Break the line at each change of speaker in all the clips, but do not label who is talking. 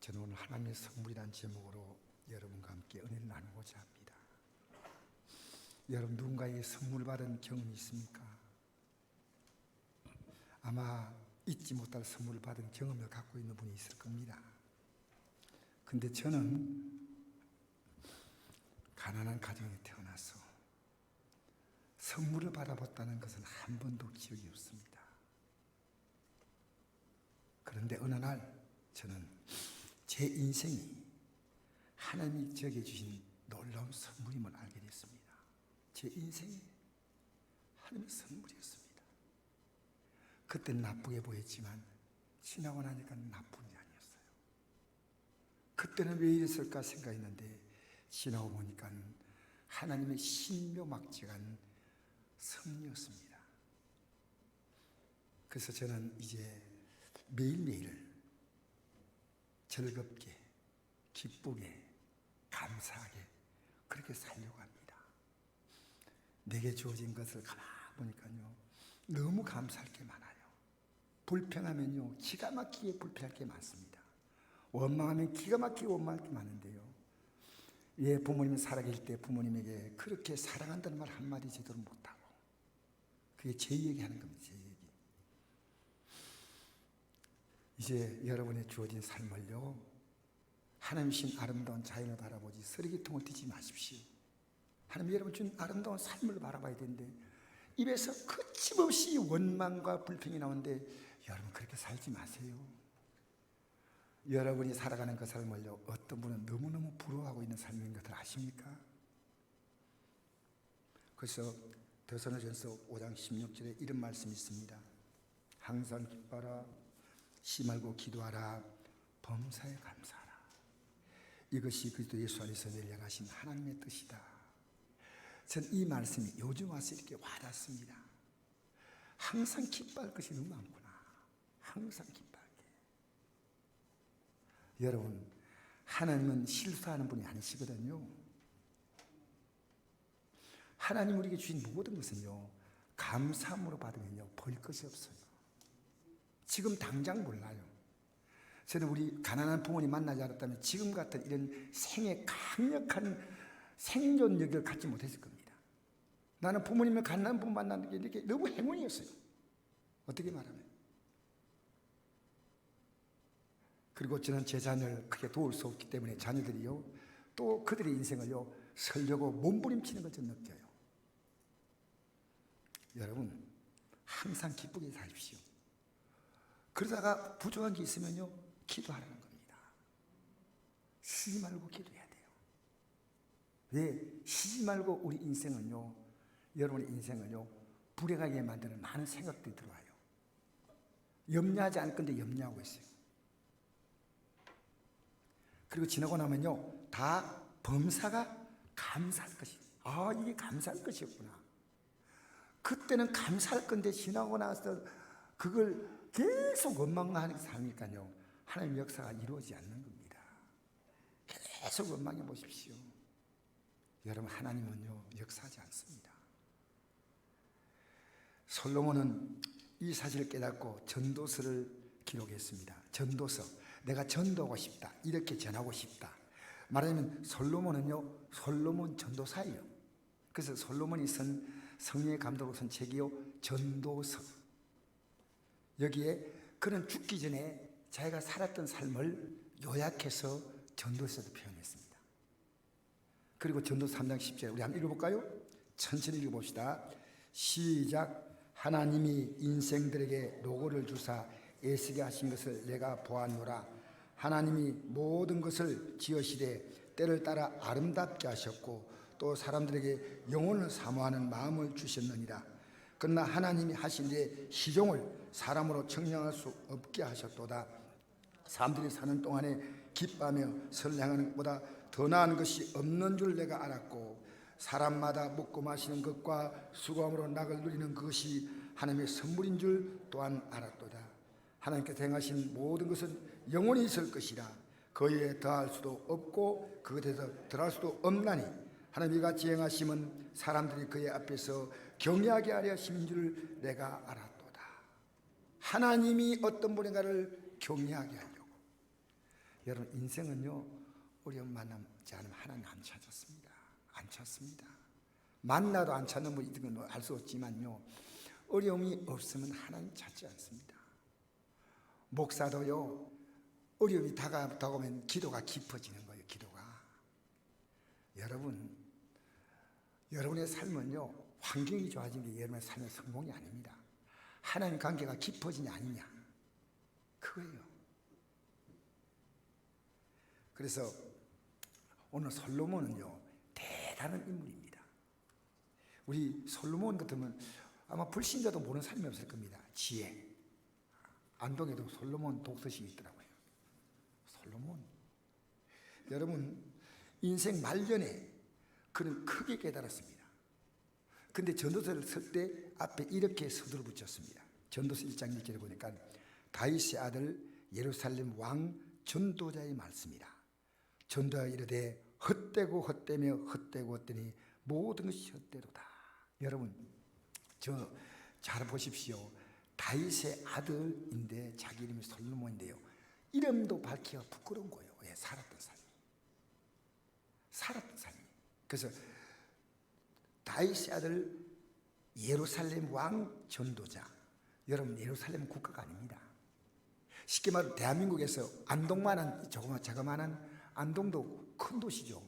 저는 오늘 하나님의 선물이라는 제목으로 여러분과 함께 은혜를 나누고자 합니다. 여러분 누군가에게 선물을 받은 경험이 있습니까? 아마 잊지 못할 선물을 받은 경험을 갖고 있는 분이 있을 겁니다. 근데 저는 가난한 가정에 태어나서 선물을 받아봤다는 것은 한 번도 기억이 없습니다. 그런데 어느 날 저는 제 인생이 하나님이 저에게 주신 놀라운 선물임을 알게 됐습니다. 제 인생이 하나님의 선물이었습니다. 그때는 나쁘게 보였지만 지나고 나니까 나쁜 게 아니었어요. 그때는 왜 이랬을까 생각했는데 지나고 보니까 하나님의 신묘막측한 섭리였습니다. 그래서 저는 이제 매일매일 즐겁게, 기쁘게, 감사하게 그렇게 살려고 합니다. 내게 주어진 것을 가만히 보니까요, 너무 감사할 게 많아요. 불평하면요, 기가 막히게 불평할 게 많습니다. 원망하면 기가 막히게 원망할 게 많은데요, 왜 부모님이 살아계실 때 부모님에게 그렇게 사랑한다는 말 한마디 제대로 못하고, 그게 제 얘기하는 겁니다. 제 얘기. 이제 여러분의 주어진 삶을요, 하나님이신 아름다운 자연을 바라보지 쓰레기통을 띄지 마십시오. 하나님 여러분 준 아름다운 삶을 바라봐야 되는데 입에서 거침없이 원망과 불평이 나오는데 여러분 그렇게 살지 마세요. 여러분이 살아가는 그 삶을요, 어떤 분은 너무너무 부러워하고 있는 삶인 것을 아십니까? 그래서 데살로니가전서 5장 16절에 이런 말씀이 있습니다. 항상 기뻐하라, 쉬지 말고 기도하라, 범사에 감사하라. 이것이 그리스도 예수 안에서 내려가신 하나님의 뜻이다. 전 이 말씀이 요즘 와서 이렇게 와닿습니다. 항상 기뻐할 것이 너무 많구나. 항상 기뻐하게. 여러분, 하나님은 실수하는 분이 아니시거든요. 하나님 우리에게 주신 모든 것은요, 감사함으로 받으면요, 벌 것이 없어요. 지금 당장 몰라요. 저는 우리 가난한 부모님 만나지 않았다면 지금 같은 이런 생의 강력한 생존력을 갖지 못했을 겁니다. 나는 부모님을 가난한 부모 만나는 게 이렇게 너무 행운이었어요. 어떻게 말하면. 그리고 저는 제 자녀를 크게 도울 수 없기 때문에 자녀들이요, 또 그들의 인생을요, 살려고 몸부림치는 걸 좀 느껴요. 여러분, 항상 기쁘게 사십시오. 그러다가 부족한 게 있으면요, 기도하라는 겁니다. 쉬지 말고 기도해야 돼요. 왜? 쉬지 말고 우리 인생은요, 여러분의 인생은요, 불행하게 만드는 많은 생각들이 들어와요. 염려하지 않을 건데 염려하고 있어요. 그리고 지나고 나면요, 다 범사가 감사할 것이. 아, 이게 감사할 것이었구나. 그때는 감사할 건데 지나고 나서 그걸 계속 원망하는 삶이니까요, 하나님의 역사가 이루어지지 않는 겁니다. 계속 원망해 보십시오. 여러분, 하나님은요, 역사하지 않습니다. 솔로몬은 이 사실을 깨닫고 전도서를 기록했습니다. 전도서, 내가 전도하고 싶다, 이렇게 전하고 싶다. 말하자면 솔로몬은요, 솔로몬 전도사예요. 그래서 솔로몬이 쓴 성령의 감독으로 쓴 책이요, 전도서. 여기에 그는 죽기 전에 자기가 살았던 삶을 요약해서 전도서에서 표현했습니다. 그리고 전도서 3장 10절 우리 한번 읽어볼까요? 천천히 읽어봅시다. 시작. 하나님이 인생들에게 노고를 주사 애쓰게 하신 것을 내가 보았노라. 하나님이 모든 것을 지으시되 때를 따라 아름답게 하셨고 또 사람들에게 영혼을 사모하는 마음을 주셨느니라. 그러나 하나님이 하신 일의 시종을 사람으로 측량할 수 없게 하셨도다. 사람들이 사는 동안에 기뻐하며 설레하는 것보다 더 나은 것이 없는 줄 내가 알았고 사람마다 먹고 마시는 것과 수고함으로 낙을 누리는 것이 하나님의 선물인 줄 또한 알았도다. 하나님께서 행하신 모든 것은 영원히 있을 것이라. 거기에 더할 수도 없고 그것에서 덜할 수도 없나니 하나님이 같이 행하심은 사람들이 그의 앞에서 경외하게 하려 하심인 줄 내가 알았도다. 하나님이 어떤 분인가를 경외하게 하려고, 여러분 인생은요 어려움 만나지 않으면 하나님 안 찾았습니다. 안 찾습니다. 만나도 안 찾는 뭐 이런 건 알 수 없지만요 어려움이 없으면 하나님 찾지 않습니다. 목사도요 어려움이 다가오면 기도가 깊어지는 거예요. 기도가. 여러분의 삶은요 환경이 좋아지는 게 여러분의 삶의 성공이 아닙니다. 하나님 관계가 깊어지냐 아니냐 그거예요. 그래서 오늘 솔로몬은요 대단한 인물입니다. 우리 솔로몬 같으면 아마 불신자도 모르는 사람이 없을 겁니다. 지혜. 안동에도 솔로몬 독서실이 있더라고요. 솔로몬. 여러분 인생 말년에 그는 크게 깨달았습니다. 근데 전도서를 쓸 때 앞에 이렇게 서두를 붙였습니다. 전도서 1장 1절에 보니까 다윗의 아들 예루살렘 왕 전도자의 말씀이라. 전도하여 이르되 헛되고 헛되며 헛되고 헛되니 모든 것이 헛되도다. 여러분 저 잘 보십시오. 다윗의 아들인데 자기 이름이 솔로몬인데요 이름도 밝히기가 부끄러운 거예요. 왜? 살았던 삶이. 그래서 다윗의 아들 예루살렘 왕 전도자. 여러분 예루살렘은 국가가 아닙니다. 쉽게 말하면 대한민국에서 안동만한 자그마한 안동도 큰 도시죠.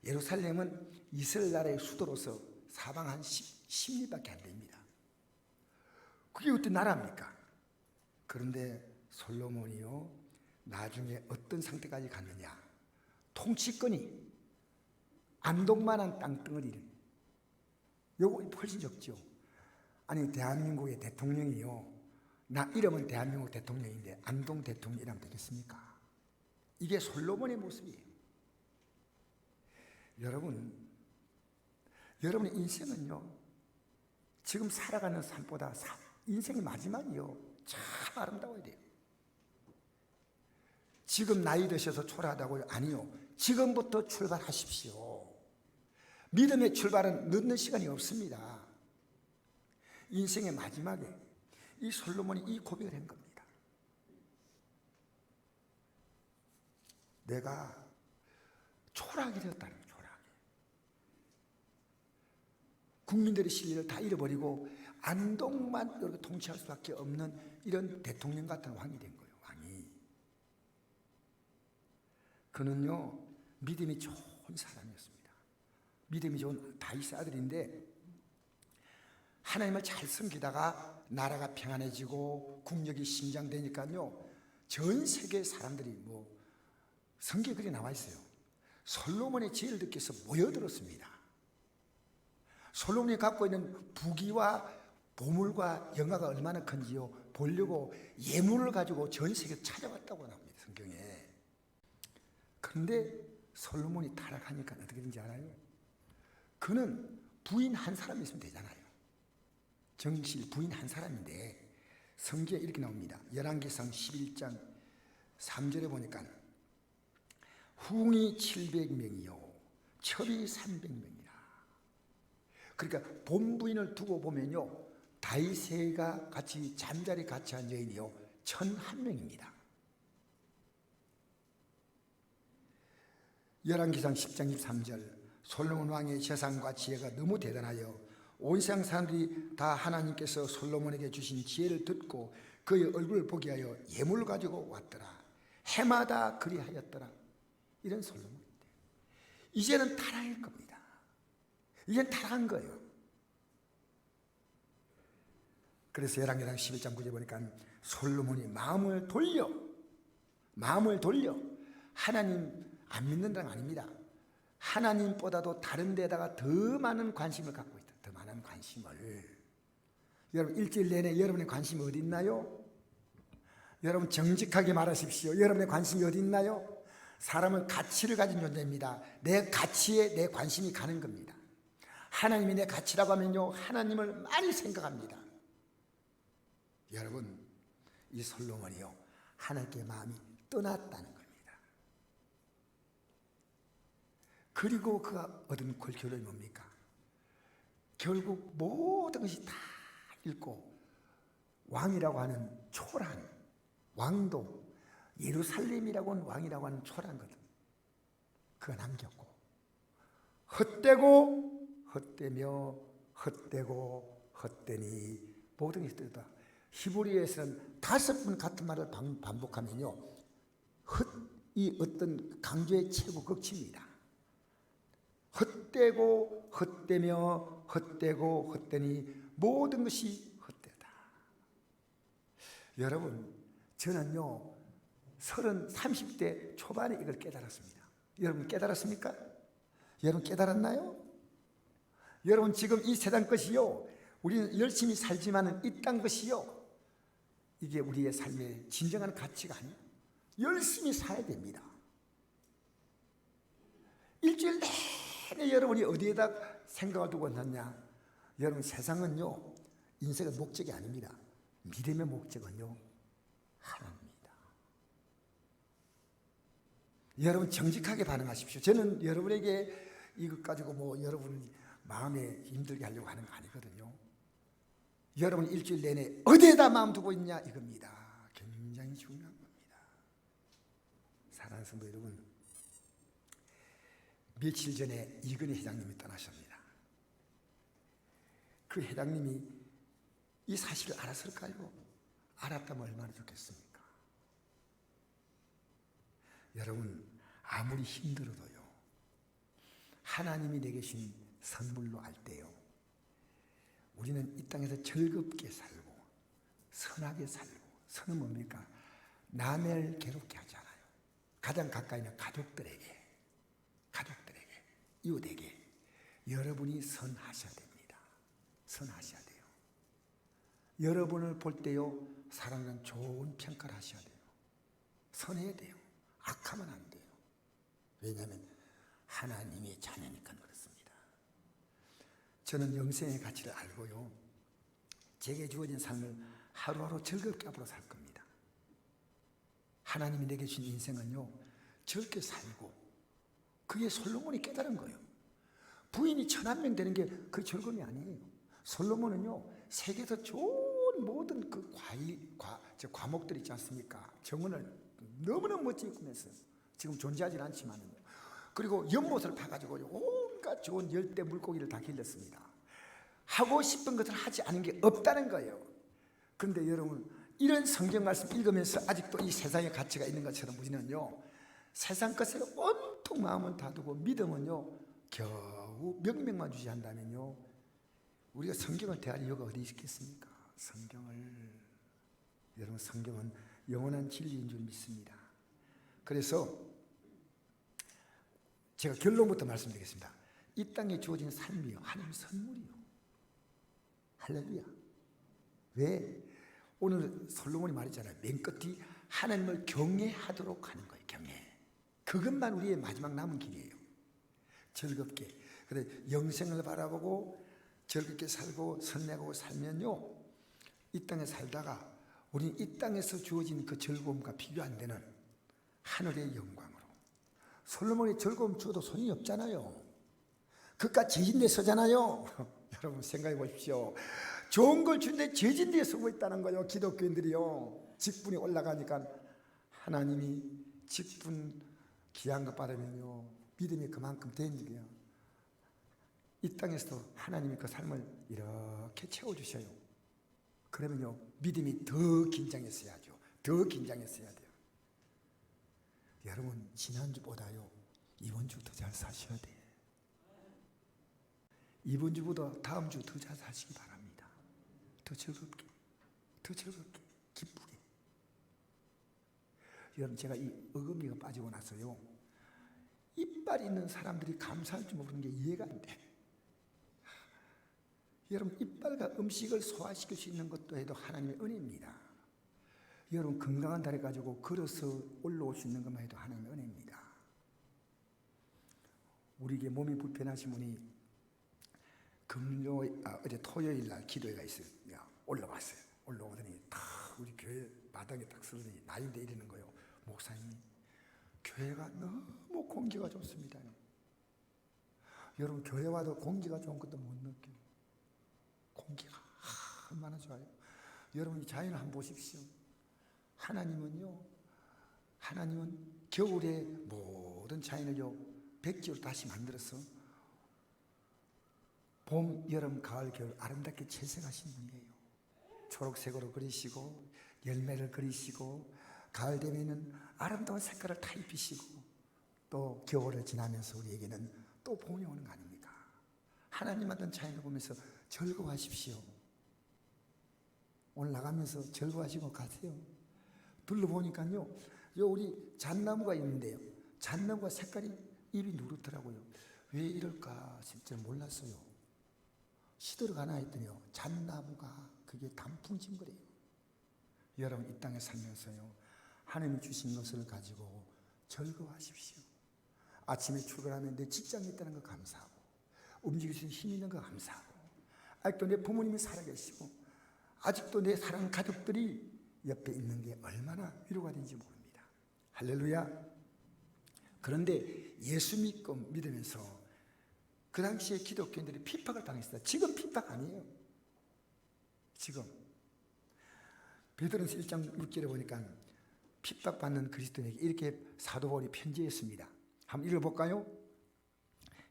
예루살렘은 이스라엘 나라의 수도로서 사방 한 10리밖에 안 됩니다. 그게 어떤 나라입니까? 그런데 솔로몬이요 나중에 어떤 상태까지 갔느냐. 통치권이 안동만한 땅덩어리를 요거 훨씬 적죠. 아니 대한민국의 대통령이요 나 이름은 대한민국 대통령인데 안동 대통령 이름 되겠습니까? 이게 솔로몬의 모습이에요. 여러분의 인생은요 지금 살아가는 삶보다 인생의 마지막이요 참 아름다워야 돼요. 지금 나이 드셔서 초라하다고요? 아니요. 지금부터 출발하십시오. 믿음의 출발은 늦는 시간이 없습니다. 인생의 마지막에 이 솔로몬이 이 고백을 한 겁니다. 내가 초라하게 되었다는 거예요. 초라하게. 국민들의 신뢰를 다 잃어버리고 안동만 이렇게 통치할 수밖에 없는 이런 대통령 같은 왕이 된 거예요. 왕이. 그는요 믿음이 좋은 사람이었습니다. 믿음이 좋은 다윗의 아들인데 하나님을 잘 섬기다가 나라가 평안해지고 국력이 신장되니까요 전 세계 사람들이 성경에 그리 나와 있어요. 솔로몬의 지혜를 듣기 위해서 모여들었습니다. 솔로몬이 갖고 있는 부귀와 보물과 영화가 얼마나 큰지요 보려고 예물을 가지고 전 세계에 찾아왔다고 나옵니다. 성경에. 그런데 솔로몬이 타락하니까 어떻게 된지 알아요? 그는 부인 한 사람이 있으면 되잖아요. 정실 부인 한 사람인데 성경에 이렇게 나옵니다. 열왕기상 11장 3절에 보니까 후궁이 700명이요 첩이 300명이라. 그러니까 본부인을 두고 보면요 다윗과 같이 잠자리 같이 한 여인이요 1001명입니다. 열왕기상 10장 23절 솔로몬 왕의 재산과 지혜가 너무 대단하여 온 세상 사람들이 다 하나님께서 솔로몬에게 주신 지혜를 듣고 그의 얼굴을 보게 하여 예물을 가지고 왔더라. 해마다 그리하였더라. 이런 솔로몬인데 이제는 타락할 겁니다. 이제는 타락한 거예요. 그래서 열왕기상 11장 9절에 보니까 솔로몬이 마음을 돌려 하나님 안 믿는다는 거 아닙니다. 하나님보다도 다른 데다가 더 많은 관심을 갖고 있다. 더 많은 관심을. 여러분 일주일 내내 여러분의 관심이 어디 있나요? 여러분 정직하게 말하십시오. 여러분의 관심이 어디 있나요? 사람은 가치를 가진 존재입니다. 내 가치에 내 관심이 가는 겁니다. 하나님이 내 가치라고 하면요 하나님을 많이 생각합니다. 여러분 이 솔로몬이요 하나님께 마음이 떠났다는 겁니다. 그리고 그가 얻은 결론이 뭡니까? 결국 모든 것이 다 잃고 왕이라고 하는 초라한 왕도 예루살렘이라고 하는 왕이라고 하는 초라하거든. 그거 남겼고 헛되고 헛되며 헛되고 헛되니 모든 것이 헛되다. 히브리어에서는 5번 같은 말을 반복하면요, 이 어떤 강조의 최고 극치입니다. 헛되고 헛되며 헛되고 헛되니 모든 것이 헛되다. 여러분, 저는요 30대 초반에 이걸 깨달았습니다. 여러분 깨달았습니까? 여러분 깨달았나요? 여러분 지금 이 세상 것이요, 우리는 열심히 살지만은 이 땅 것이요, 이게 우리의 삶의 진정한 가치가 아니에요. 열심히 살아야 됩니다. 일주일 내내 여러분이 어디에다 생각을 두고 있느냐? 여러분 세상은요, 인생의 목적이 아닙니다. 믿음의 목적은요, 하나님입니다. 여러분 정직하게 반응하십시오. 저는 여러분에게 이것 가지고 뭐 여러분 마음에 힘들게 하려고 하는 거 아니거든요. 여러분 일주일 내내 어디에다 마음 두고 있냐 이겁니다. 굉장히 중요한 겁니다. 사랑하는 성도 여러분, 며칠 전에 이근희 회장님이 떠나셨습니다. 그 회장님이 이 사실을 알았을까요? 알았다면 얼마나 좋겠습니까? 여러분 아무리 힘들어도요, 하나님이 내게 주신 선물로 알 때요, 우리는 이 땅에서 즐겁게 살고 선하게 살고, 선은 뭡니까? 남을 괴롭게 하지 않아요. 가장 가까이 있는 가족들에게, 이웃에게 여러분이 선하셔야 됩니다. 선하셔야 돼요. 여러분을 볼 때요, 사람은 좋은 평가를 하셔야 돼요. 선해야 돼요. 악하면 안 돼요. 왜냐하면 하나님의 자녀니까 그렇습니다. 저는 영생의 가치를 알고요, 제게 주어진 삶을 하루하루 즐겁게 앞으로 살 겁니다. 하나님이 내게 주신 인생은요, 즐겁게 살고, 그게 솔로몬이 깨달은 거예요. 부인이 1000명 되는 게 그 즐거움이 아니에요. 솔로몬은요, 세계에서 좋은 모든 그 과목들 있지 않습니까? 정원을 너무나 멋지게 꾸몄어요. 지금 존재하진 않지만요. 그리고 연못을 파가지고 온갖 좋은 열대 물고기를 다 길렀습니다. 하고 싶은 것을 하지 않은 게 없다는 거예요. 그런데 여러분, 이런 성경 말씀 읽으면서 아직도 이 세상의 가치가 있는 것처럼 우리는요, 세상 것에 온통 마음을 다두고 믿음은요 겨우 명맥만 유지한다면요, 우리가 성경을 대할 이유가 어디 있겠습니까? 여러분 성경은 영원한 진리인 줄 믿습니다. 그래서 제가 결론부터 말씀드리겠습니다. 이 땅에 주어진 삶이요, 하나님의 선물이요. 할렐루야. 왜? 오늘 솔로몬이 말했잖아요. 맨 끝이 하나님을 경외하도록 하는 거예요. 경외. 그것만 우리의 마지막 남은 길이에요. 즐겁게. 그래, 영생을 바라보고 즐겁게 살고 선내고 살면요, 이 땅에 살다가 우리는 이 땅에서 주어진 그 즐거움과 비교 안 되는 하늘의 영광으로. 솔로몬이 즐거움 주어도 손이 없잖아요. 그깟 제진대에 서잖아요. 여러분 생각해 보십시오. 좋은 걸 주는데 제진대에 서고 있다는 거예요. 기독교인들이요, 직분이 올라가니까 하나님이 직분 귀한 것 받으면요, 믿음이 그만큼 되는 거예요. 이 땅에서도 하나님이 그 삶을 이렇게 채워주셔요. 그러면요, 믿음이 더 긴장했어야죠. 더 긴장했어야 돼요. 여러분 지난주보다요, 이번 주 더 잘 사셔야 돼요. 이번 주보다 다음 주 더 잘 사시기 바랍니다. 더 즐겁게, 기쁘게. 여러분 제가 이 어금니가 빠지고 나서요, 이빨 있는 사람들이 감사할 줄 모르는 게 이해가 안 돼. 여러분 이빨과 음식을 소화시킬 수 있는 것도 해도 하나님의 은혜입니다. 여러분 건강한 다리 가지고 걸어서 올라올 수 있는 것만 해도 하나님의 은혜입니다. 우리에게 몸이 불편하신 분이 어제 토요일 날 기도회가 있어요. 올라왔어요. 올라오더니 우리 교회 마당에 딱 서더니 나이인데 이러는 거예요. 목사님, 교회가 너무 공기가 좋습니다. 여러분 교회 와도 공기가 좋은 것도 못 느껴요. 공기가 얼마나 좋아요. 여러분이 자연을 한번 보십시오. 하나님은요, 하나님은 겨울에 모든 자연을요 백지로 다시 만들어서 봄, 여름, 가을, 겨울 아름답게 채색하신 분이에요. 초록색으로 그리시고 열매를 그리시고 가을 되면은 아름다운 색깔을 다 입히시고 또 겨울을 지나면서 우리에게는 또 봄이 오는 거 아닙니까? 하나님 만든 자연을 보면서 즐거워하십시오. 오늘 나가면서 즐거워하시고 가세요. 둘러보니까요, 우리 잣나무가 있는데요, 잣나무가 색깔이 입이 누렇더라고요. 왜 이럴까 진짜 몰랐어요. 시들어 가나 했더니요, 잣나무가 그게 단풍진 거래요. 여러분 이 땅에 살면서요, 하나님이 주신 것을 가지고 즐거워하십시오. 아침에 출근하면 내 직장에 있다는 거 감사하고, 움직일 수 있는 힘이 있는 거 감사하고, 아직도 내 부모님이 살아계시고, 아직도 내 사랑하는 가족들이 옆에 있는 게 얼마나 위로가 되는지 모릅니다. 할렐루야. 그런데 예수 믿고 믿으면서 그 당시에 기독교인들이 핍박을 당했어요. 지금 핍박 아니에요. 지금 베드로전서 1장 6절에 보니까 핍박받는 그리스도인에게 이렇게 사도 바울이 편지했습니다. 한번 읽어볼까요?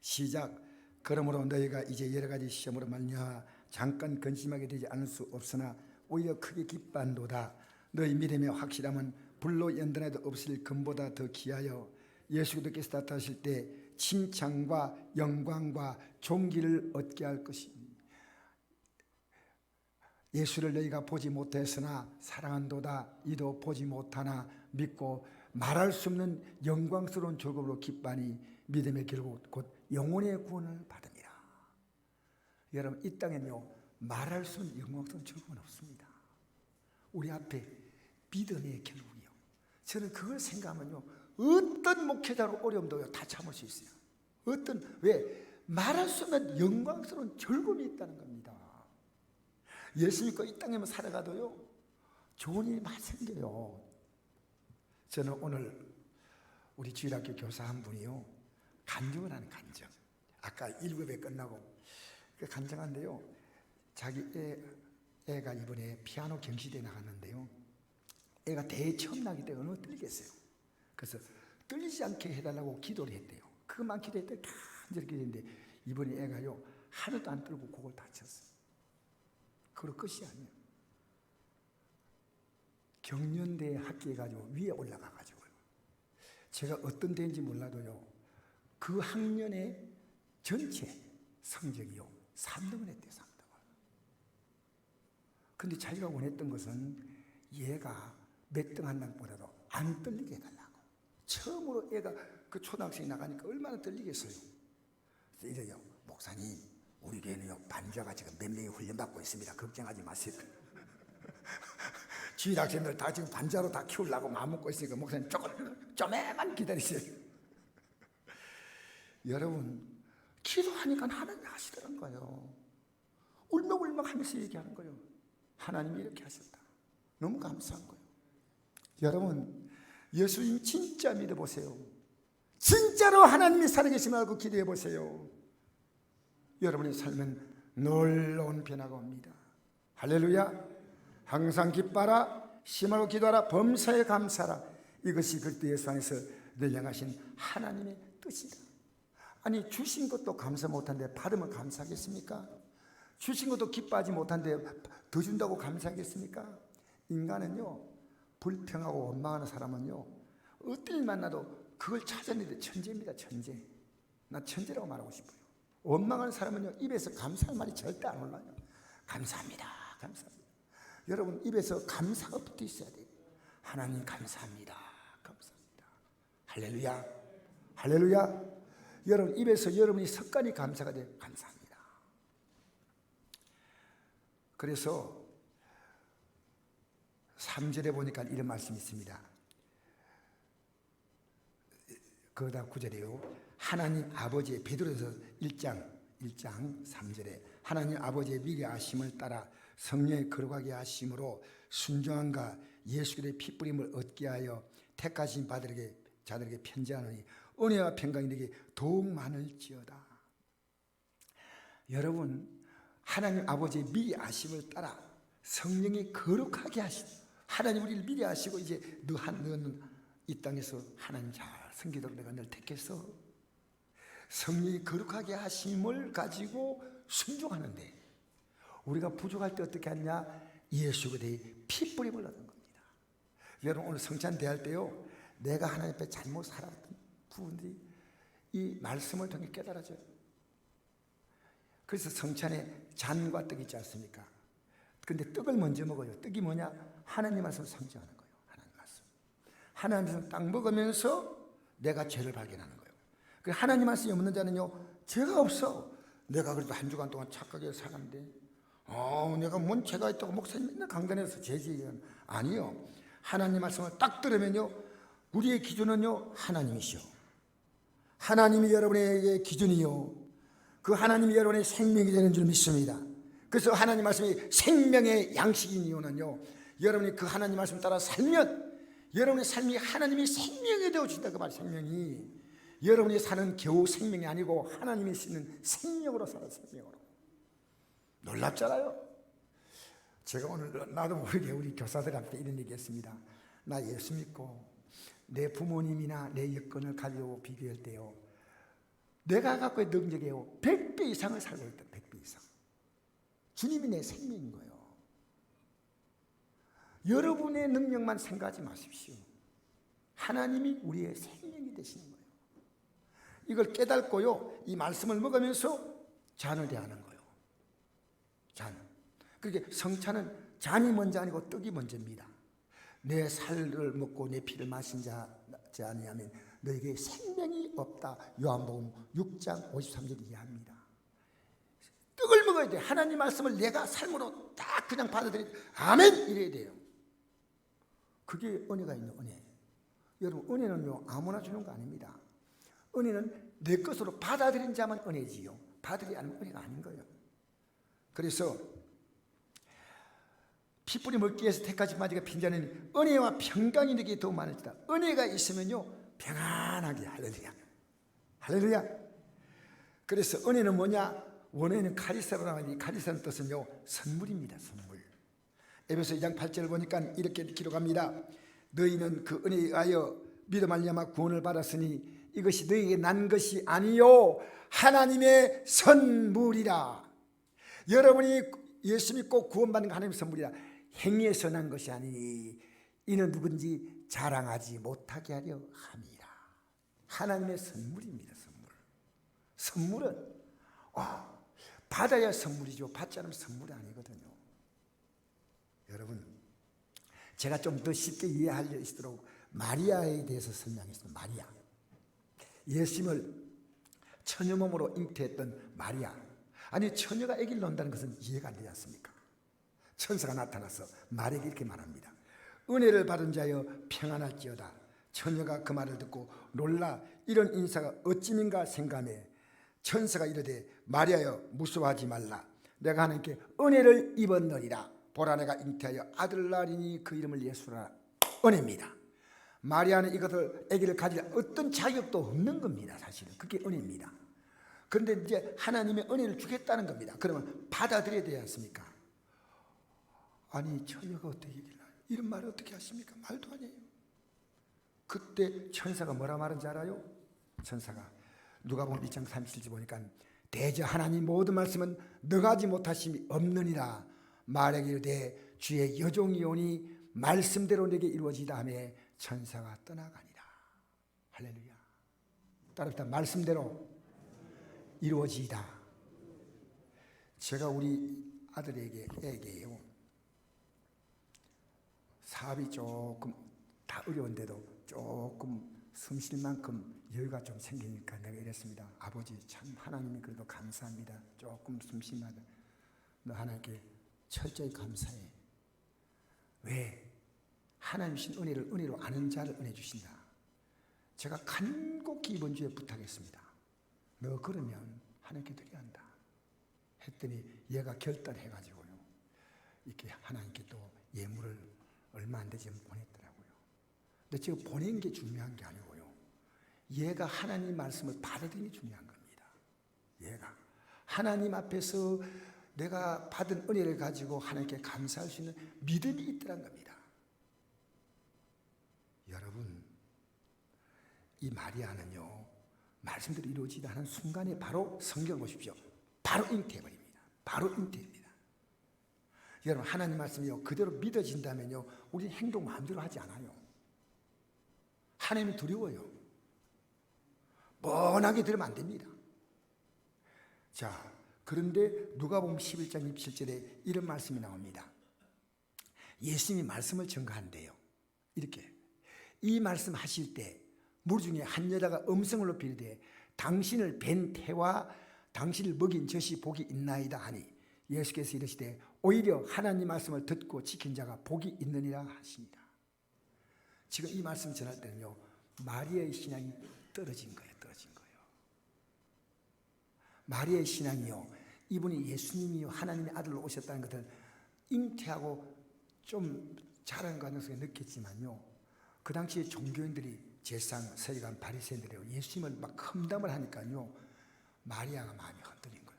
시작. 그러므로 너희가 이제 여러 가지 시험으로 말미암아 잠깐 근심하게 되지 않을 수 없으나 오히려 크게 기뻐한도다. 너희 믿음의 확실함은 불로 연단해도 없을 금보다 더 귀하여 예수 그리스도께서 나타나실 때 칭찬과 영광과 존귀를 얻게 할 것입니다. 예수를 너희가 보지 못했으나 사랑한도다. 이도 보지 못하나 믿고 말할 수 없는 영광스러운 즐거움으로 기뻐하니 믿음의 결국 곧 영혼의 구원을 받으리라. 여러분 이 땅에는요 말할 수 없는 영광스러운 즐거움은 없습니다. 우리 앞에 믿음의 결국이요. 저는 그걸 생각하면요 어떤 목회자로 어려움도요 다 참을 수 있어요. 왜? 말할 수 없는 영광스러운 즐거움이 있다는 겁니다. 예수 믿고 이 땅에만 살아가도요 좋은 일이 많이 생겨요. 저는 오늘 우리 주일학교 교사 한 분이요 간증을 하는 간증. 아까 1급에 끝나고 간증한데요, 자기 애가 이번에 피아노 경시대에 나갔는데요, 애가 대회 처음 나기 때문에 얼마나 떨리겠어요. 그래서 떨리지 않게 해달라고 기도를 했대요. 그것만 기도했더니 간절히 기도했는데 이번에 애가요 하나도 안 떨고 곡을 다 쳤어요. 그리고 끝이 아니에요. 경연대에 합격해가지고 위에 올라가가지고 제가 어떤 대회인지 몰라도요 그 학년의 전체 성적이요 3등을 했대요. 3등을. 근데 자기가 원했던 것은 얘가 몇 등 한다는 것보다도 안 떨리게 해달라고. 처음으로 애가 그 초등학생이 나가니까 얼마나 떨리겠어요. 그래서 이래요. 목사님 우리 교회는요 반주가 지금 몇 명이 훈련받고 있습니다. 걱정하지 마세요. 주일 학생들 다 지금 반자로 다 키우려고 마음먹고 있으니까 목사님 좀만 기다리세요. 여러분 기도하니까 하나님이 하시더란 거예요. 울먹울먹 하면서 얘기하는 거예요. 하나님이 이렇게 하셨다. 너무 감사한 거예요. 여러분 예수님 진짜 믿어보세요. 진짜로 하나님이 살아계심을 알고 기도해보세요. 여러분의 삶은 놀라운 변화가 옵니다. 할렐루야. 항상 기뻐하라, 심하고 기도하라, 범사에 감사하라. 이것이 그리스도 예수 안에서 늘 향하신 하나님의 뜻이다. 아니 주신 것도 감사 못한데 받으면 감사하겠습니까? 주신 것도 기뻐하지 못한데 더 준다고 감사하겠습니까? 인간은요 불평하고 원망하는 사람은요 어떤 일 만나도 그걸 찾아내는 천재입니다. 천재. 나 천재라고 말하고 싶어요. 원망하는 사람은요 입에서 감사할 말이 절대 안 올라요. 감사합니다. 감사합니다. 여러분 입에서 감사가 붙어 있어야 돼요. 하나님 감사합니다. 감사합니다. 할렐루야. 할렐루야. 여러분 입에서 여러분이 습관이 감사가 돼요. 감사합니다. 그래서 3절에 보니까 이런 말씀이 있습니다. 그러다 9절에요. 하나님 아버지의 베드로전서 1장 3절에 하나님 아버지의 미리 아심을 따라 성령의 거룩하게 하심으로 순종함과 예수 그리스도의 피 뿌림을 얻게 하여 택하신 자들에게 편지하노니 은혜와 평강이 내게 더욱 많을지어다. 여러분 하나님 아버지의 미리 아심을 따라 성령이 거룩하게 하신 하나님 우리를 미리 아시고 이제 너는 이 땅에서 하나님 잘 섬기도록 내가 널 택해서 성령이 거룩하게 하심을 가지고 순종하는데, 우리가 부족할 때 어떻게 하냐? 예수 그리스도의 피뿌림을 얻은 겁니다. 여러분, 오늘 성찬 대할 때요, 내가 하나님 앞에 잘못 살았던 부분들이 이 말씀을 통해 깨달아져요. 그래서 성찬에 잔과 떡이 있지 않습니까? 근데 떡을 먼저 먹어요. 떡이 뭐냐? 하나님 말씀을 상징하는 거예요. 하나님 말씀. 하나님 말씀 딱 먹으면서 내가 죄를 발견하는 거예요. 하나님 말씀이 없는 자는요, 죄가 없어. 내가 그래도 한 주간 동안 착하게 살았는데, 내가 뭔 죄가 있다고 목사님 맨날 강단에서 죄지은 아니요. 하나님 말씀을 딱 들으면요, 우리의 기준은요, 하나님이시오. 하나님이 여러분의 기준이요, 그 하나님이 여러분의 생명이 되는 줄 믿습니다. 그래서 하나님 말씀이 생명의 양식인 이유는요, 여러분이 그 하나님 말씀 따라 살면 여러분의 삶이 하나님이 생명이 되어준다. 그 말, 생명이 여러분이 사는 겨우 생명이 아니고 하나님이 쓰는 생명으로 살아. 생명으로. 놀랍잖아요. 제가 오늘 나도 모르게 우리 교사들한테 이런 얘기했습니다. 나 예수 믿고 내 부모님이나 내 여건을 가지고 비교할 때요, 내가 갖고 있는 능력이요 100배 이상을 살고 있다. 100배 이상. 주님이 내 생명인 거예요. 여러분의 능력만 생각하지 마십시오. 하나님이 우리의 생명이 되시는 거예요. 이걸 깨닫고요, 이 말씀을 먹으면서 잔을 대하는 거예요. 잔. 그러니까 성찬은 잔이 먼저 아니고 떡이 먼저입니다. 내 살을 먹고 내 피를 마신 자지 아니하면 너에게 생명이 없다. 요한복음 6장 53절 이해합니다. 떡을 먹어야 돼. 하나님 말씀을 내가 삶으로 딱 그냥 받아들이 아멘 이래야 돼요. 그게 은혜가 있는 은혜. 여러분, 은혜는요 아무나 주는 거 아닙니다. 은혜는 내 것으로 받아들인 자만 은혜지요, 받아들이지 않으면 은혜가 아닌 거예요. 그래서 피뿌리 먹기 위해서 택하지 마지가 빈자는 은혜와 평강이 내게 더 많을지다. 은혜가 있으면요 평안하게. 할렐루야. 할렐루야. 그래서 은혜는 뭐냐? 원어에는 카리스라고 하는데, 카리스라는 뜻은요 선물입니다. 선물. 에베소 2장 8절을 보니까 이렇게 기록합니다. 너희는 그 은혜에 의하여 믿음 말미암아 구원을 받았으니 이것이 너희에게 난 것이 아니요 하나님의 선물이라. 여러분이 예수 믿고 구원받는 거 하나님의 선물이라. 행위에서 난 것이 아니니 이는 누군지 자랑하지 못하게 하려 함이라. 하나님의 선물입니다. 선물. 선물은 받아야 선물이죠. 받지 않으면 선물이 아니거든요. 여러분, 제가 좀 더 쉽게 이해할 수 있도록 마리아에 대해서 설명했습니다. 마리아, 예수님을 처녀 몸으로 잉태했던 마리아. 아니, 처녀가 아기를 낳는다는 것은 이해가 안 되지 않습니까? 천사가 나타나서 마리아에게 이렇게 말합니다. 은혜를 받은 자여 평안할지어다. 처녀가 그 말을 듣고 놀라 이런 인사가 어찌민가 생각하며 천사가 이르되 마리아여 무서워하지 말라. 내가 하나님께 은혜를 입었느니라. 보라 내가 잉태하여 아들을 낳으리니 그 이름을 예수라. 은혜입니다. 마리아는 이것을 아기를 가질 어떤 자격도 없는 겁니다. 사실은 그게 은혜입니다. 그런데 이제 하나님의 은혜를 주겠다는 겁니다. 그러면 받아들여야 되지 않습니까? 아니, 처녀가 어떻게 얘기를 해요? 이런 말을 어떻게 하십니까? 말도 아니에요. 그때 천사가 뭐라 말한지 알아요? 천사가 누가복음 2장 37절 보니까 대저 하나님 모든 말씀은 능하지 못하심이 없느니라. 마리아에게 이르되 주의 여종이오니 말씀대로 내게 이루어지다 하며 천사가 떠나가니라. 할렐루야. 따라합시다. 말씀대로 이루어지다. 제가 우리 아들에게요, 사업이 조금 다 어려운데도 조금 숨 쉴 만큼 여유가 좀 생기니까 내가 이랬습니다. 아버지, 참 하나님이 그래도 감사합니다. 조금 숨 쉴만하다. 너 하나님께 철저히 감사해. 왜? 하나님 주신 은혜를 은혜로 아는 자를 은혜 주신다. 제가 간곡히 이번 주에 부탁했습니다. 너 그러면 하나님께 드려야 한다 했더니 얘가 결단해가지고요, 이렇게 하나님께 또 예물을 얼마 안 되지 보냈더라고요. 근데 제가 보낸 게 중요한 게 아니고요, 얘가 하나님 말씀을 받아들이는 게 중요한 겁니다. 얘가 하나님 앞에서 내가 받은 은혜를 가지고 하나님께 감사할 수 있는 믿음이 있더란 겁니다. 여러분, 이 마리아는요, 말씀대로 이루어지지 않은 순간에 바로 성경을 보십시오. 바로 잉태해버립니다. 바로 잉태입니다. 여러분, 하나님 말씀이요, 그대로 믿어진다면요, 우리 행동 마음대로 하지 않아요. 하나님이 두려워요. 뻔하게 들으면 안 됩니다. 자, 그런데 누가복음 11장 27절에 이런 말씀이 나옵니다. 예수님이 말씀을 전가한대요. 이렇게, 이 말씀 하실 때 무리 중에 한 여자가 음성을 높이 이르되 당신을 뵌 태와 당신을 먹인 젖이 복이 있나이다 하니 예수께서 이르시되 오히려 하나님 말씀을 듣고 지킨 자가 복이 있느니라 하십니다. 지금 이 말씀 전할 때는요, 마리아의 신앙이 떨어진 거예요. 떨어진 거예요. 마리아의 신앙이요, 이분이 예수님이요 하나님의 아들로 오셨다는 것을 잉태하고 좀 자란 가능성이 느꼈지만요, 그 당시에 종교인들이 제상, 서기관, 바리새인들이 예수님을 막 험담을 하니까요, 마리아가 마음이 흔들린 거예요.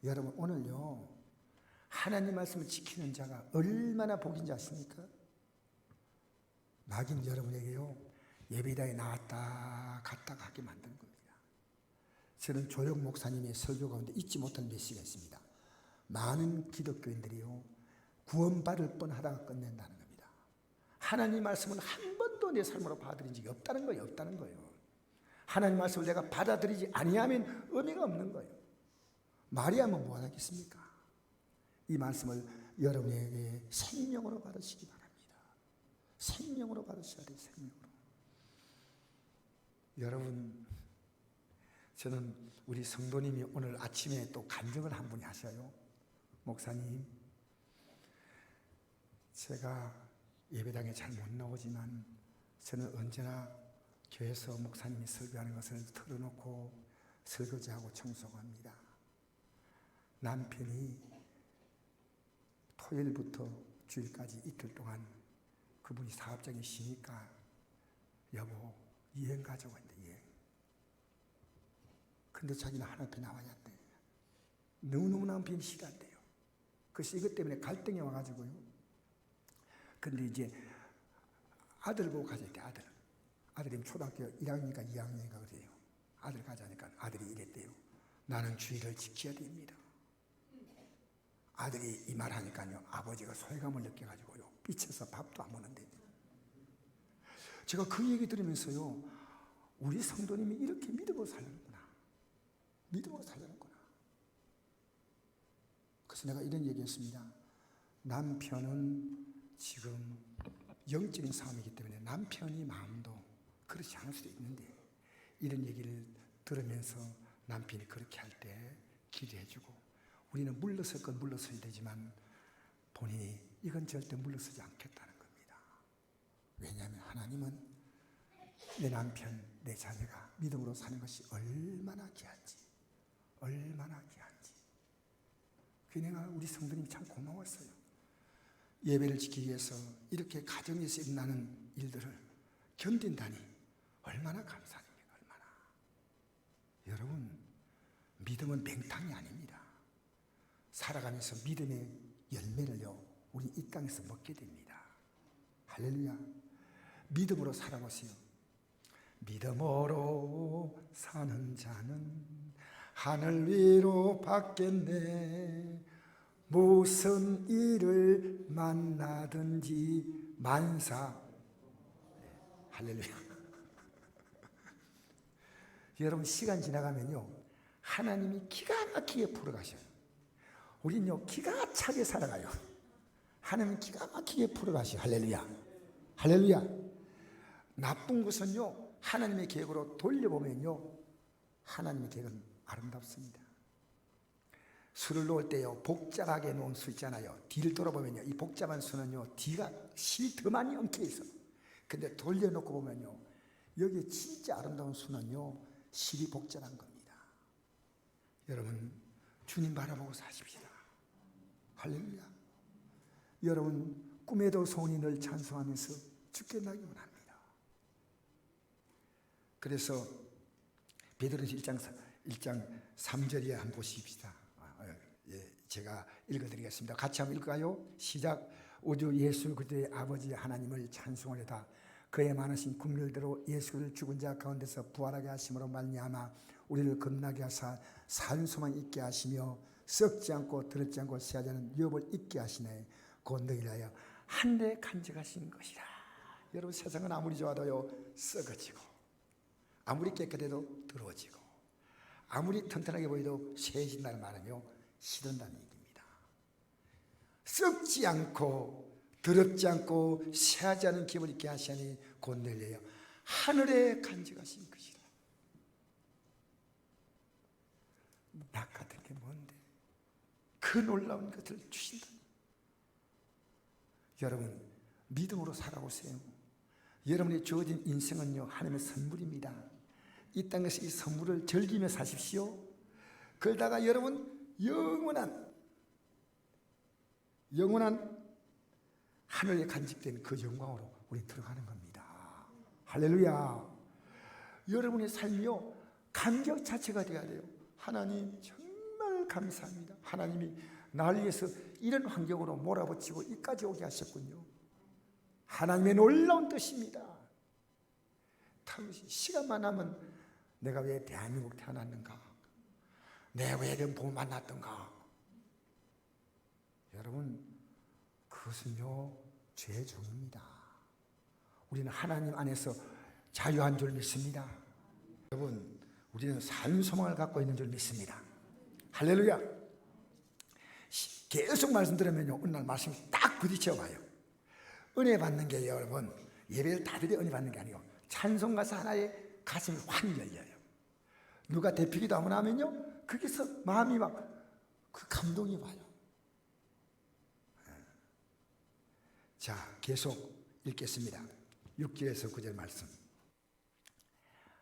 여러분, 오늘요, 하나님 말씀을 지키는 자가 얼마나 복인지 아십니까? 낙인 여러분에게요, 예배당에 나왔다 갔다 가게 만드는 겁니다. 저는 조영 목사님의 설교 가운데 잊지 못할 메시지가 있습니다. 많은 기독교인들이요, 구원받을 뻔하다가 끝낸다는 겁니다. 하나님 말씀은 한 번도 내 삶으로 받아들인 적이 없다는 거예요. 없다는 거예요. 하나님 말씀을 내가 받아들이지 아니하면 의미가 없는 거예요. 마리아는 뭐 하겠습니까? 이 말씀을 여러분에게 생명으로 받으시기 바랍니다. 생명으로 받으셔야 돼요. 생명으로. 여러분, 저는 우리 성도님이 오늘 아침에 또 간증을 한 분이 하셔요. 목사님, 제가 예배당에 잘 못 나오지만 저는 언제나 교회에서 목사님이 설교하는 것을 틀어놓고 설거지하고 청소합니다. 남편이 토요일부터 주일까지 이틀 동안 그분이 사업장이시니까 여보 여행 가자고 했는데 여행. 근데 자기는 하나 앞에 나와야 돼. 너무너무 남편이 싫어한대요. 그래서 이것 때문에 갈등이 와가지고요. 근데 이제 아들 보고 가자 했대. 아들이 초등학교 1학년인가 2학년인가 그래요. 아들 가자니까 아들이 이랬대요. 나는 주의를 지켜야 됩니다. 아들이 이 말 하니까요, 아버지가 소외감을 느껴가지고요, 삐쳐서 밥도 안 먹는데. 제가 그 얘기 들으면서요, 우리 성도님이 이렇게 믿음으로 살려는구나. 믿음으로 살려는구나. 그래서 내가 이런 얘기했습니다. 남편은 지금 영적인 싸움이기 때문에 남편이 마음도 그렇지 않을 수도 있는데, 이런 얘기를 들으면서 남편이 그렇게 할 때 기도해주고, 우리는 물러설 건 물러서야 되지만 본인이 이건 절대 물러서지 않겠다는 겁니다. 왜냐하면 하나님은 내 남편, 내 자녀가 믿음으로 사는 것이 얼마나 귀한지, 얼마나 귀한지. 그러니까 우리 성도님이 참 고마웠어요. 예배를 지키기 위해서 이렇게 가정에서 일어나는 일들을 견딘다니 얼마나 감사합니까? 얼마나. 여러분, 믿음은 맹탕이 아닙니다. 살아가면서 믿음의 열매를요, 우리 이 땅에서 먹게 됩니다. 할렐루야. 믿음으로 살아보세요. 믿음으로 사는 자는 하늘 위로 받겠네. 무슨 일을 만나든지 만사. 할렐루야. 여러분, 시간 지나가면요, 하나님이 기가 막히게 풀어가셔요. 우리는요, 기가 차게 살아가요. 하나님은 기가 막히게 풀어가셔요. 할렐루야. 할렐루야. 나쁜 것은요, 하나님의 계획으로 돌려보면요, 하나님의 계획은 아름답습니다. 술을 놓을 때요, 복잡하게 놓은 수 있잖아요. 뒤를 돌아보면요, 이 복잡한 수는요, 뒤가 실이 더 많이 엉켜 있어. 근데 돌려놓고 보면요, 여기 진짜 아름다운 수는요, 실이 복잡한 겁니다. 여러분, 주님 바라보고 사십시다. 할렐루야. 여러분, 꿈에도 소원이 늘 찬송하면서 죽게 나기 원합니다. 그래서 베드로전서 1장 3절에 한번 보십시다. 제가 읽어드리겠습니다. 같이 한번 읽을까요? 시작. 우주 예수 그리스도의 아버지 하나님을 찬송하려다 그의 많으신 긍휼대로 예수를 죽은 자 가운데서 부활하게 하심으로 말미암아 우리를 겁나게 하사 산 소망 있게 하시며 썩지 않고 더럽지 않고 새하지 않은 유업을 있게 하시네. 곧 너희를 하여 하늘에 간직하신 것이라. 여러분, 세상은 아무리 좋아도요 썩어지고, 아무리 깨끗해도 더러워지고, 아무리 튼튼하게 보여도 쇠해진다는 말은요 시든다는 얘기입니다. 썩지 않고 더럽지 않고 새하지 않은 기업을 있게 하시니 곧 너희를 하여 하늘에 간직하신 것이라. 낙 같은 게 뭔데 그 놀라운 것을 주신다. 여러분, 믿음으로 살아보세요. 여러분이 주어진 인생은요 하나님의 선물입니다. 이 땅에서 이 선물을 즐기며 사십시오. 그러다가 여러분 영원한 하늘에 간직된 그 영광으로 우리 들어가는 겁니다. 할렐루야. 여러분의 삶이요 감격 자체가 되어야 돼요. 하나님 정말 감사합니다. 하나님이 나를 위해서 이런 환경으로 몰아붙이고 이까지 오게 하셨군요. 하나님의 놀라운 뜻입니다. 시간만 하면 내가 왜 대한민국 태어났는가? 내가 왜 이런 복 만났던가? 여러분, 그것은요 죄의 종입니다. 우리는 하나님 안에서 자유한 줄 믿습니다. 여러분, 우리는 산 소망을 갖고 있는 줄 믿습니다. 할렐루야. 계속 말씀 들으면요 어느 날 말씀이 딱 부딪혀 봐요. 은혜 받는 게 여러분 예배를 다 드려 은혜 받는 게 아니고 찬송 가사 하나에 가슴이 확 열려요. 누가 대피기도 하면 하면요 거기서 마음이 막 그 감동이 와요. 자, 계속 읽겠습니다. 6절에서 9절 말씀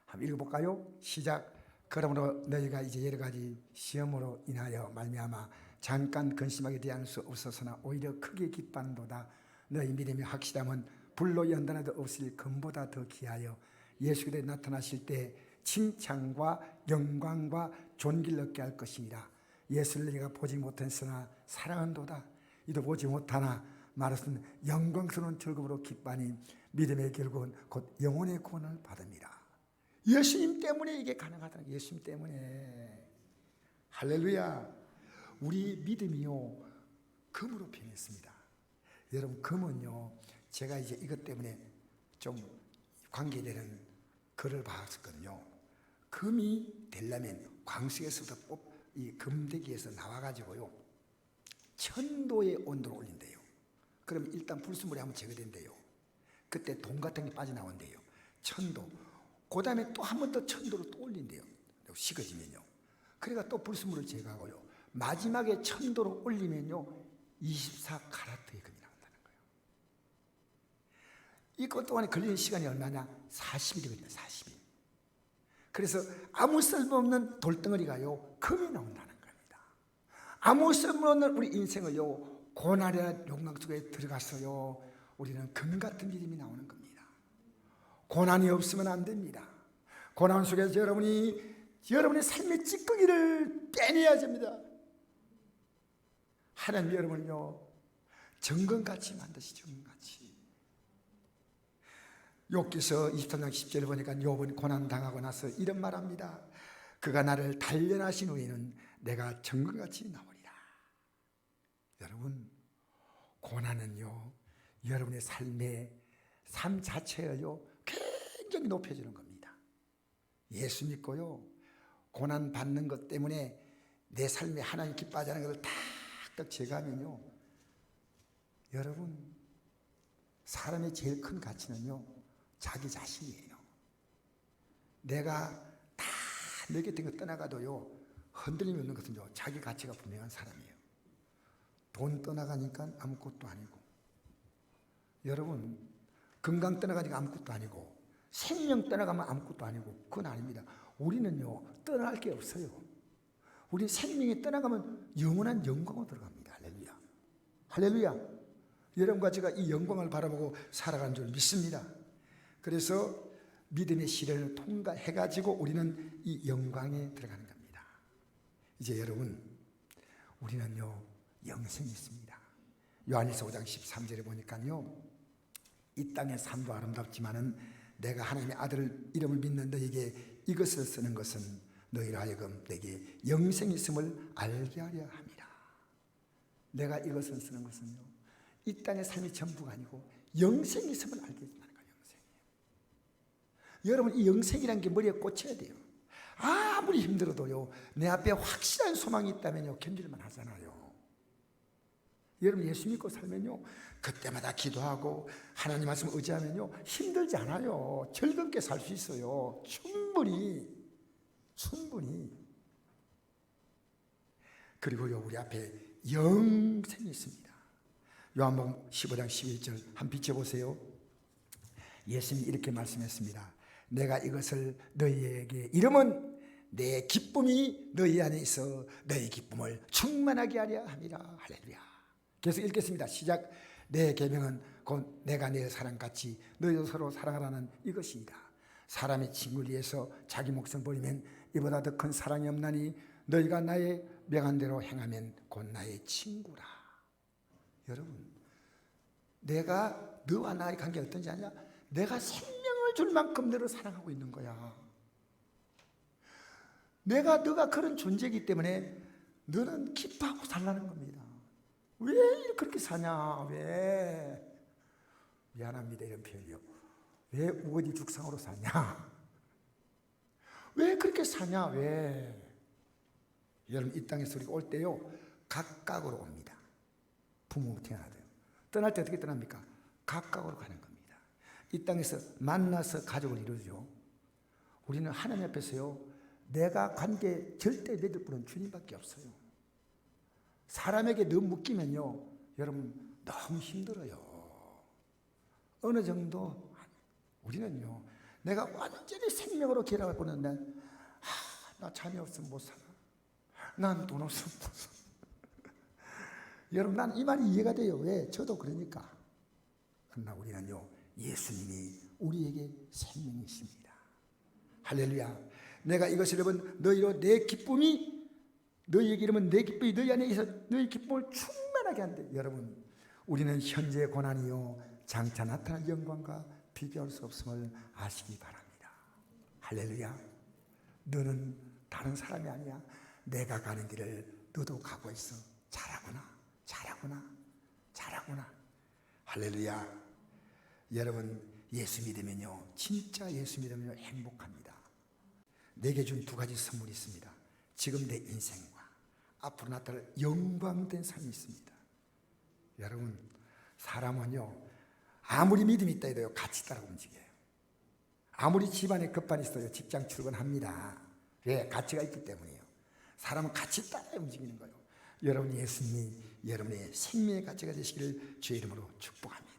한번 읽어볼까요? 시작. 그러므로 너희가 이제 여러 가지 시험으로 인하여 말미암아 잠깐 근심하게 대할 수 없었으나 오히려 크게 기뻐한도다. 너희 믿음이 확실함은 불로 연단하도 없을 금보다 더 귀하여 예수 그리스도에 나타나실 때 칭찬과 영광과 존귀를 얻게 할 것이니라. 예수를 너희가 보지 못했으나 사랑한도다. 이도 보지 못하나 말하신 영광스러운 즐거움으로 기뻐하니 믿음의 결국은 곧 영혼의 구원을 받음이라. 예수님 때문에 이게 가능하다. 예수님 때문에. 할렐루야. 우리 믿음이요 금으로 변했습니다. 여러분, 금은요 제가 이제 이것 때문에 좀 관계되는 글을 봤었거든요. 금이 되려면 광석에서부터 이 금대기에서 나와가지고요 1000도의 온도로 올린대요. 그럼 일단 불순물이 한번 제거된대요. 그때 돈 같은 게 빠져나온대요. 1000도. 그 다음에 또 한 번 더 1000도로 또 올린대요. 식어지면요. 그러니까 또 불순물을 제거하고요. 마지막에 1000도로 올리면요 24카라트의 금이 나온다는 거예요. 이것 또한 걸리는 시간이 얼마냐? 40일이거든요. 40일. 그래서 아무 쓸모없는 돌덩어리가요 금이 나온다는 겁니다. 아무 쓸모없는 우리 인생을요 고난이나 욕망 속에 들어가서요 우리는 금 같은 믿음이 나오는 겁니다. 고난이 없으면 안 됩니다. 고난 속에서 여러분의 삶의 찌꺼기를 빼내야 됩니다. 하나님 여러분요 정금같이 만드시죠. 정금같이. 욥기서 23장 10절을 보니까 욥은 고난당하고 나서 이런 말합니다. 그가 나를 단련하신 후에는 내가 정금같이 나오리라. 여러분, 고난은요 여러분의 삶 자체를요 굉장히 높여주는 겁니다. 예수 믿고요 고난 받는 것 때문에 내 삶에 하나님 기뻐하지 않는 것을 탁탁 제거하면요 여러분, 사람의 제일 큰 가치는요 자기 자신이에요. 내가 다 내 곁에 거 떠나가도요 흔들림이 없는 것은요 자기 가치가 분명한 사람이에요. 돈 떠나가니까 아무것도 아니고, 여러분 건강 떠나가니까 아무것도 아니고, 생명 떠나가면 아무것도 아니고, 그건 아닙니다. 우리는요 떠날 게 없어요. 우리 생명이 떠나가면 영원한 영광으로 들어갑니다. 할렐루야. 할렐루야. 여러분과 제가 이 영광을 바라보고 살아가는 줄 믿습니다. 그래서 믿음의 시련을 통과해가지고 우리는 이 영광에 들어가는 겁니다. 이제 여러분, 우리는요 영생이 있습니다. 요한일서 5장 13절에 보니까요 이 땅의 삶도 아름답지만은 내가 하나님의 아들 이름을 믿는 너에게 이것을 쓰는 것은 너희로 하여금 내게 영생이 있음을 알게 하려 함이라. 내가 이것을 쓰는 것은요, 이 땅의 삶이 전부가 아니고 영생이 있음을 알게 해준다는 거예요. 영생이에요. 여러분, 이 영생이라는 게 머리에 꽂혀야 돼요. 아무리 힘들어도요, 내 앞에 확실한 소망이 있다면요, 견딜만 하잖아요. 여러분, 예수 믿고 살면요, 그때마다 기도하고 하나님 말씀 의지하면요, 힘들지 않아요. 즐겁게 살 수 있어요. 충분히. 그리고요, 우리 앞에 영생이 있습니다. 요한복음 15장 11절 한번 비춰보세요. 예수님이 이렇게 말씀했습니다. 내가 이것을 너희에게 이름은 내 기쁨이 너희 안에 있어 너희 기쁨을 충만하게 하려 함이라. 할렐루야. 계속 읽겠습니다. 시작. 내 계명은 곧 내가 내 사랑같이 너희도 서로 사랑하라는 이것이니라. 사람이 친구를 위해서 자기 목숨 버리면 이보다 더 큰 사랑이 없나니 너희가 나의 명한대로 행하면 곧 나의 친구라. 여러분, 내가 너와 나의 관계가 어떤지 아냐? 내가 생명을 줄 만큼 너를 사랑하고 있는 거야. 너가 그런 존재이기 때문에 너는 기뻐하고 살라는 겁니다. 왜 그렇게 사냐? 왜? 미안합니다, 이런 표현이요. 왜 우거지 죽상으로 사냐? 왜 그렇게 사냐? 왜? 여러분, 이 땅에서 우리가 올 때요, 각각으로 옵니다. 부모 태어나도요. 떠날 때 어떻게 떠납니까? 각각으로 가는 겁니다. 이 땅에서 만나서 가족을 이루죠. 우리는 하나님 앞에서요, 내가 관계 절대 맺을 분은 주님밖에 없어요. 사람에게 너무 묶이면요, 여러분 너무 힘들어요. 어느 정도 우리는요, 내가 완전히 생명으로 결합을 보는데, 나 자녀 없으면 못 살아. 난 돈 없으면 못 살아. 여러분, 난 이 말이 이해가 돼요. 왜? 저도 그러니까. 그러나 우리는요, 예수님이 우리에게 생명이십니다. 할렐루야. 내가 이것을 여러분 너희로 내 기쁨이 너희에게 이르면 내 기쁨이 너희 안에 있어 너희 기쁨을 충만하게 한대. 여러분, 우리는 현재의 고난이요 장차 나타날 영광과 비교할 수 없음을 아시기 바랍니다. 할렐루야. 너는 다른 사람이 아니야. 내가 가는 길을 너도 가고 있어. 잘하구나. 할렐루야. 여러분, 예수 믿으면요, 진짜 예수 믿으면요, 행복합니다. 내게 준 두 가지 선물이 있습니다. 지금 내 인생과 앞으로 나타날 영광된 삶이 있습니다. 여러분, 사람은요, 아무리 믿음이 있다 해도요, 같이 따라 움직여요. 아무리 집안에 급한 있어요, 직장 출근합니다. 왜? 가치가 있기 때문이에요. 사람은 같이 따라 움직이는 거예요. 여러분, 예수님이 여러분의 생명의 가치가 되시기를 주의 이름으로 축복합니다.